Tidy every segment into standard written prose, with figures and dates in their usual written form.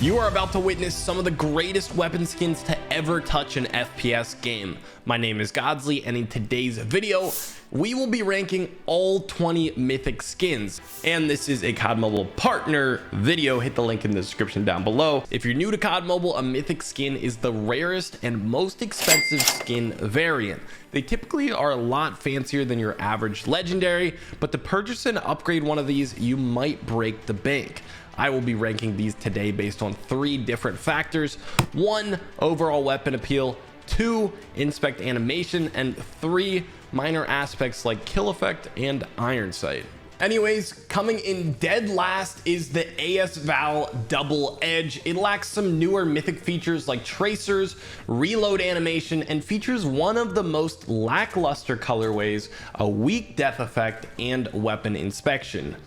You are about to witness some of the greatest weapon skins to ever touch an FPS game. My name is Godsley, and in today's video, we will be ranking all 20 Mythic skins. And this is a COD Mobile partner video. Hit the link in the description down below. If you're new to COD Mobile, a Mythic skin is the rarest and most expensive skin variant. They typically are a lot fancier than your average legendary, but to purchase and upgrade one of these, you might break the bank. I will be ranking these today based on 3 different factors: 1, overall weapon appeal; 2, inspect animation; and 3, minor aspects like kill effect and iron sight. Anyways, coming in dead last is the AS Val Double Edge. It lacks some newer Mythic features like tracers, reload animation, and features one of the most lackluster colorways, a weak depth effect, and weapon inspection.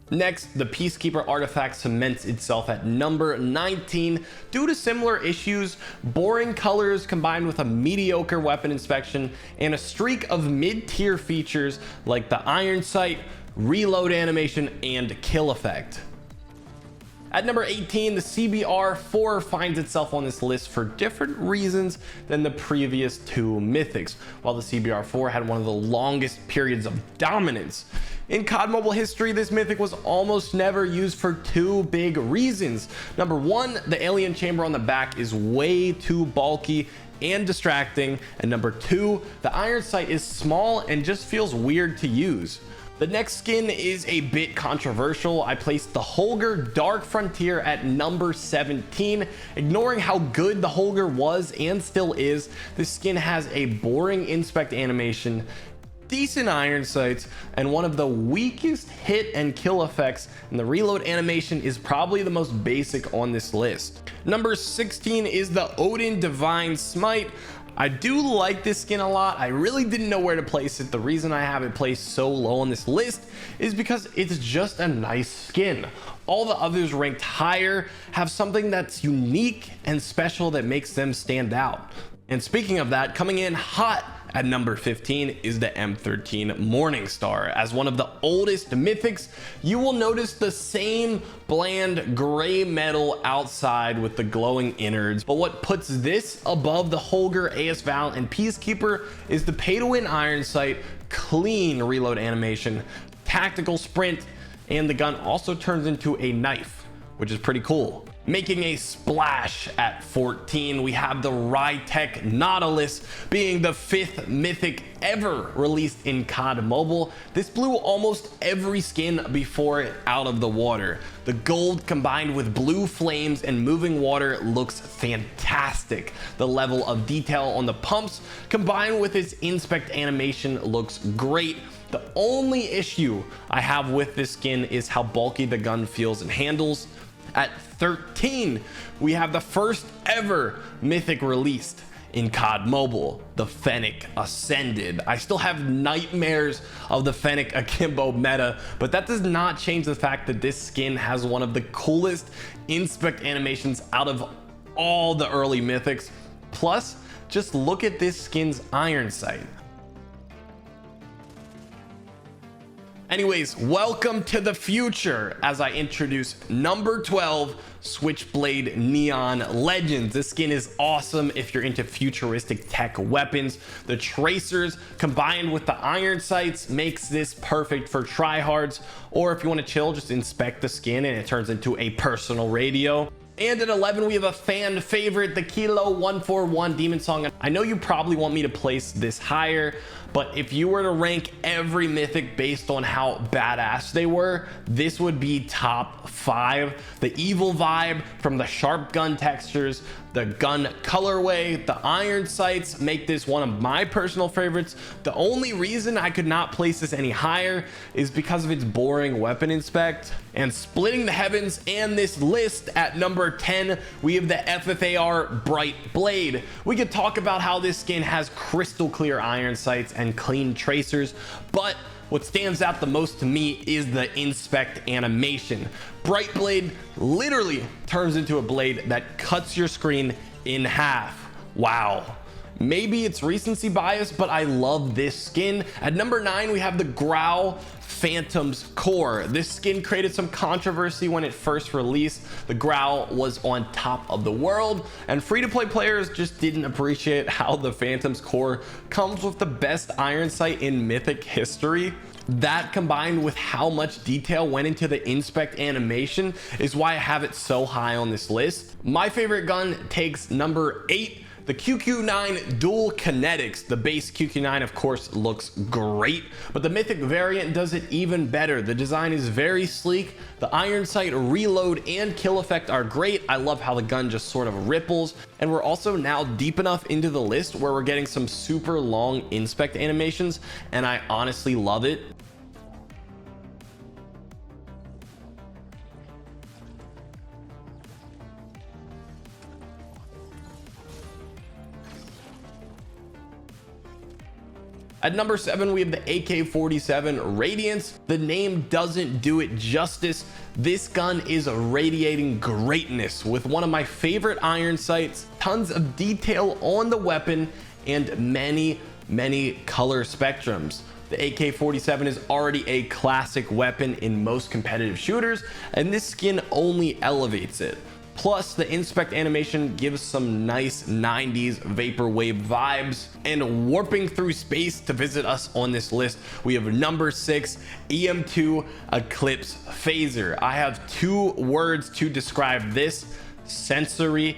Next, the Peacekeeper artifact cements itself at number 19 due to similar issues: boring colors combined with a mediocre weapon inspection and a streak of mid-tier features like the iron sight, reload animation, and kill effect. At number 18, the CBR4 finds itself on this list for different reasons than the previous 2 Mythics. While the CBR4 had one of the longest periods of dominance in COD Mobile history, this Mythic was almost never used for 2 big reasons. Number 1, the alien chamber on the back is way too bulky and distracting, and number 2, the iron sight is small and just feels weird to use. The next skin is a bit controversial. I placed the Holger Dark Frontier at number 17. Ignoring how good the Holger was and still is, this skin has a boring inspect animation, decent iron sights, and one of the weakest hit and kill effects, and the reload animation is probably the most basic on this list. Number 16 is the Odin Divine Smite. I do like this skin a lot. I really didn't know where to place it. The reason I have it placed so low on this list is because it's just a nice skin. All the others ranked higher have something that's unique and special that makes them stand out. And speaking of that, coming in hot at number 15 is the M13 Morningstar. As one of the oldest Mythics, you will notice the same bland gray metal outside with the glowing innards. But what puts this above the Holger, AS Val, and Peacekeeper is the pay-to-win iron sight, clean reload animation, tactical sprint, and the gun also turns into a knife, which is pretty cool. Making a splash at 14, we have the Rytech Nautilus, being the 5th Mythic ever released in COD Mobile. This blew almost every skin before it out of the water. The gold combined with blue flames and moving water looks fantastic. The level of detail on the pumps combined with its inspect animation looks great. The only issue I have with this skin is how bulky the gun feels and handles. At 13, we have the first ever Mythic released in COD Mobile, the Fennec Ascended. I still have nightmares of the Fennec Akimbo meta, but that does not change the fact that this skin has one of the coolest inspect animations out of all the early Mythics. Plus, just look at this skin's iron sight. Anyways, welcome to the future as I introduce number 12, Switchblade Neon Legends. This skin is awesome if you're into futuristic tech weapons. The tracers combined with the iron sights makes this perfect for tryhards, or if you want to chill, just inspect the skin and it turns into a personal radio. And at 11, we have a fan favorite, the Kilo 141 Demon Song. I know you probably want me to place this higher, but if you were to rank every Mythic based on how badass they were, this would be top 5. The evil vibe from the sharp gun textures, the gun colorway, the iron sights make this one of my personal favorites. The only reason I could not place this any higher is because of its boring weapon inspect. And splitting the heavens and this list at number 10, we have the FFAR Bright Blade. We could talk about how this skin has crystal clear iron sights and clean tracers, but what stands out the most to me is the inspect animation. Bright Blade literally turns into a blade that cuts your screen in half. Wow. Maybe it's recency bias, but I love this skin. At number 9, we have the Growl Phantom's Core. This skin created some controversy when it first released. The Growl was on top of the world, and free-to-play players just didn't appreciate how the Phantom's Core comes with the best iron sight in Mythic history. That, combined with how much detail went into the inspect animation, is why I have it so high on this list. My favorite gun takes number 8, the QQ9 Dual Kinetics. The base QQ9 of course looks great, but the Mythic variant does it even better. The design is very sleek. The iron sight, reload, and kill effect are great. I love how the gun just sort of ripples, and we're also now deep enough into the list where we're getting some super long inspect animations, and I honestly love it. At number 7, we have the AK-47 Radiance. The name doesn't do it justice. This gun is radiating greatness with one of my favorite iron sights, tons of detail on the weapon, and many color spectrums. The AK-47 is already a classic weapon in most competitive shooters, and this skin only elevates it. Plus, the inspect animation gives some nice 90s vaporwave vibes. And warping through space to visit us on this list, we have number 6, EM2 Eclipse Phaser. I have 2 words to describe this: sensory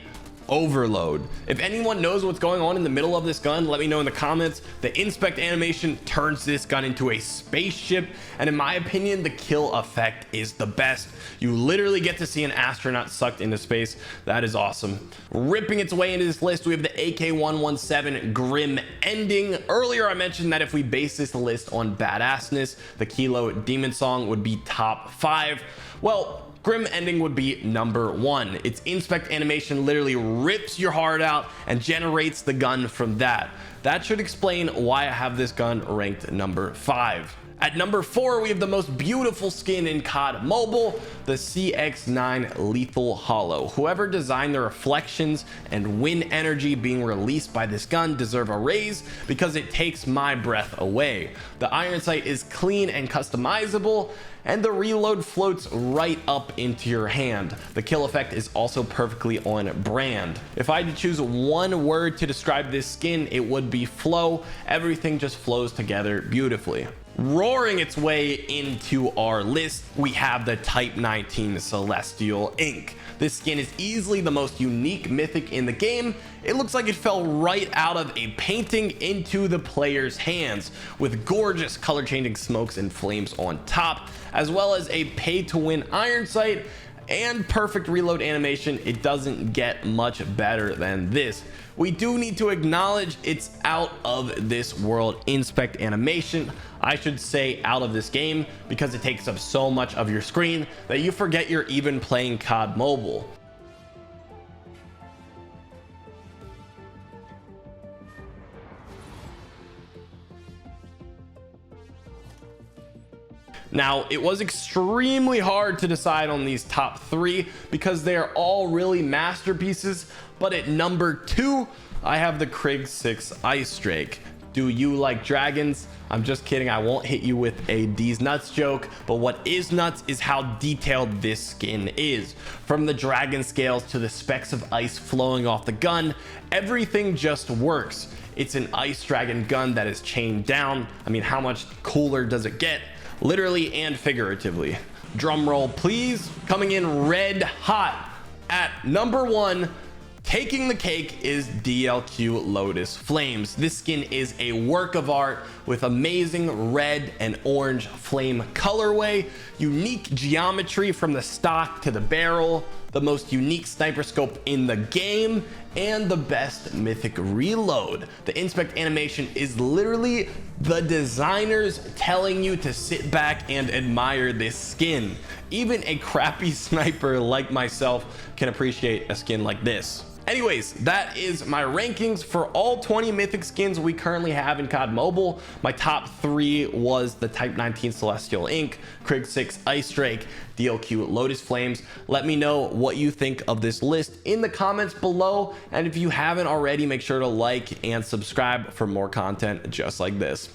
overload. If anyone knows what's going on in the middle of this gun, let me know in the comments. The inspect animation turns this gun into a spaceship, and in my opinion, the kill effect is the best. You literally get to see an astronaut sucked into space. That is awesome. Ripping its way into this list, we have the AK-117 Grim Ending. Earlier I mentioned that if we base this list on badassness, the Kilo Demon Song would be top 5. Well, Grim Ending would be number 1. Its inspect animation literally rips your heart out and generates the gun from that. That should explain why I have this gun ranked number 5. At number 4, we have the most beautiful skin in COD Mobile, the CX9 Lethal Hollow. Whoever designed the reflections and wind energy being released by this gun deserve a raise, because it takes my breath away. The iron sight is clean and customizable, and the reload floats right up into your hand. The kill effect is also perfectly on brand. If I had to choose one word to describe this skin, it would be flow. Everything just flows together beautifully. Roaring its way into our list, we have the Type 19 Celestial Ink. This skin is easily the most unique mythic in the game. It looks like it fell right out of a painting into the player's hands, with gorgeous color changing smokes and flames on top, as well as a pay to win iron sight and perfect reload animation. It doesn't get much better than this. We do need to acknowledge its out of this world inspect animation. I should say out of this game, because it takes up so much of your screen that you forget you're even playing COD Mobile. Now, it was extremely hard to decide on these top 3 because they are all really masterpieces, but at number 2, I have the Krig 6 Ice Drake. Do you like dragons? I'm just kidding. I won't hit you with a D's nuts joke, but what is nuts is how detailed this skin is. From the dragon scales to the specks of ice flowing off the gun, everything just works. It's an ice dragon gun that is chained down. I mean, how much cooler does it get? Literally and figuratively. Drum roll please. Coming in red hot at number 1, taking the cake, is DLQ Lotus Flames. This skin is a work of art with amazing red and orange flame colorway, unique geometry from the stock to the barrel, the most unique sniper scope in the game, and the best mythic reload. The inspect animation is literally the designers telling you to sit back and admire this skin. even a crappy sniper like myself can appreciate a skin like this. Anyways, that is my rankings for all 20 mythic skins we currently have in COD Mobile. My top 3 was the Type 19 Celestial Ink, Krig 6 Ice Drake, DLQ Lotus Flames. Let me know what you think of this list in the comments below, and if you haven't already, make sure to like and subscribe for more content just like this.